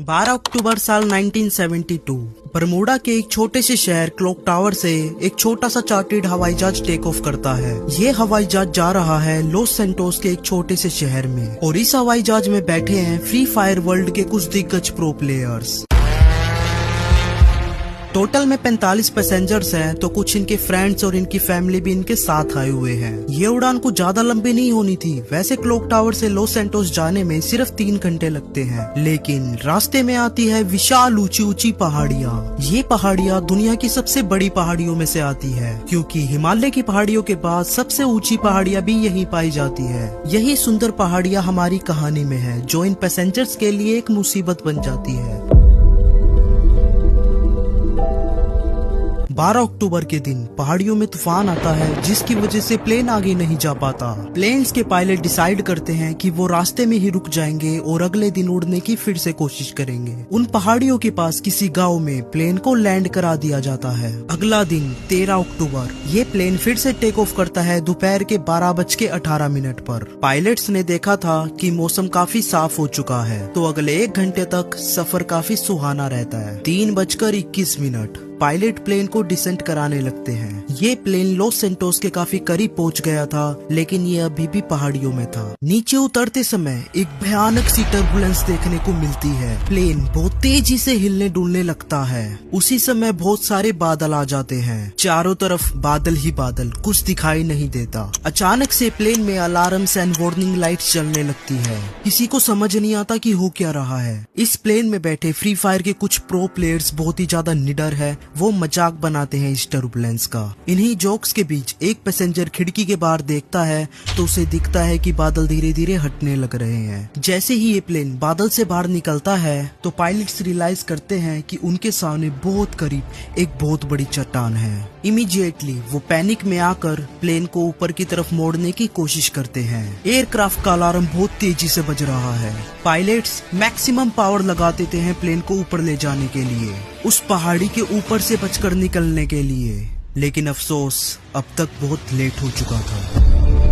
12 अक्टूबर साल 1972 बरमूडा के एक छोटे से शहर क्लॉक टावर से एक छोटा सा चार्टर्ड हवाई जहाज टेक ऑफ करता है। ये हवाई जहाज जा रहा है लॉस सैंटोस के एक छोटे से शहर में और इस हवाई जहाज में बैठे हैं फ्री फायर वर्ल्ड के कुछ दिग्गज प्रो प्लेयर्स। टोटल में 45 पैसेंजर्स हैं, तो कुछ इनके फ्रेंड्स और इनकी फैमिली भी इनके साथ आए हुए हैं। ये उड़ान कुछ ज्यादा लंबी नहीं होनी थी। वैसे क्लॉक टावर से लॉस सैंटोस जाने में सिर्फ 3 घंटे लगते हैं, लेकिन रास्ते में आती है विशाल ऊंची ऊंची पहाड़ियाँ। ये पहाड़ियाँ दुनिया की सबसे बड़ी पहाड़ियों में से आती है, क्योंकि हिमालय की पहाड़ियों के बाद सबसे ऊंची पहाड़ियाँ भी यही पाई जाती है। यही सुंदर पहाड़ियाँ हमारी कहानी में है, जो इन पैसेंजर्स के लिए एक मुसीबत बन जाती है। 12 अक्टूबर के दिन पहाड़ियों में तूफान आता है, जिसकी वजह से प्लेन आगे नहीं जा पाता। प्लेन्स के पायलट डिसाइड करते हैं कि वो रास्ते में ही रुक जाएंगे और अगले दिन उड़ने की फिर से कोशिश करेंगे। उन पहाड़ियों के पास किसी गांव में प्लेन को लैंड करा दिया जाता है। अगला दिन 13 अक्टूबर ये प्लेन फिर से टेक ऑफ करता है दोपहर के 12:18 पर। पायलट्स ने देखा था कि मौसम काफी साफ हो चुका है, तो अगले 1 घंटे तक सफर काफी सुहाना रहता है। 3:21 पायलट प्लेन को डिसेंट कराने लगते हैं। ये प्लेन लॉस सैंटोस के काफी करीब पहुंच गया था, लेकिन ये अभी भी पहाड़ियों में था। नीचे उतरते समय एक भयानक सी टर्बुलेंस देखने को मिलती है। प्लेन बहुत तेजी से हिलने डुलने लगता है। उसी समय बहुत सारे बादल आ जाते हैं। चारों तरफ बादल ही बादल, कुछ दिखाई नहीं देता। अचानक से प्लेन में अलार्म्स एंड वार्निंग लाइट्स जलने लगती है। किसी को समझ नहीं आता कि हो क्या रहा है। इस प्लेन में बैठे फ्री फायर के कुछ प्रो प्लेयर्स बहुत ही ज्यादा निडर है। वो मजाक बनाते हैं इस टर्बुलेंस का। इन्हीं जोक्स के बीच एक पैसेंजर खिड़की के बाहर देखता है, तो उसे दिखता है कि बादल धीरे धीरे हटने लग रहे हैं। जैसे ही ये प्लेन बादल से बाहर निकलता है, तो पायलट्स रियलाइज करते हैं कि उनके सामने बहुत करीब एक बहुत बड़ी चट्टान है। इमीडिएटली वो पैनिक में आकर प्लेन को ऊपर की तरफ मोड़ने की कोशिश करते हैं। एयरक्राफ्ट का अलार्म बहुत तेजी से बज रहा है। पायलट्स मैक्सिमम पावर लगा देते हैं प्लेन को ऊपर ले जाने के लिए, उस पहाड़ी के ऊपर से बचकर निकलने के लिए। लेकिन अफसोस, अब तक बहुत लेट हो चुका था।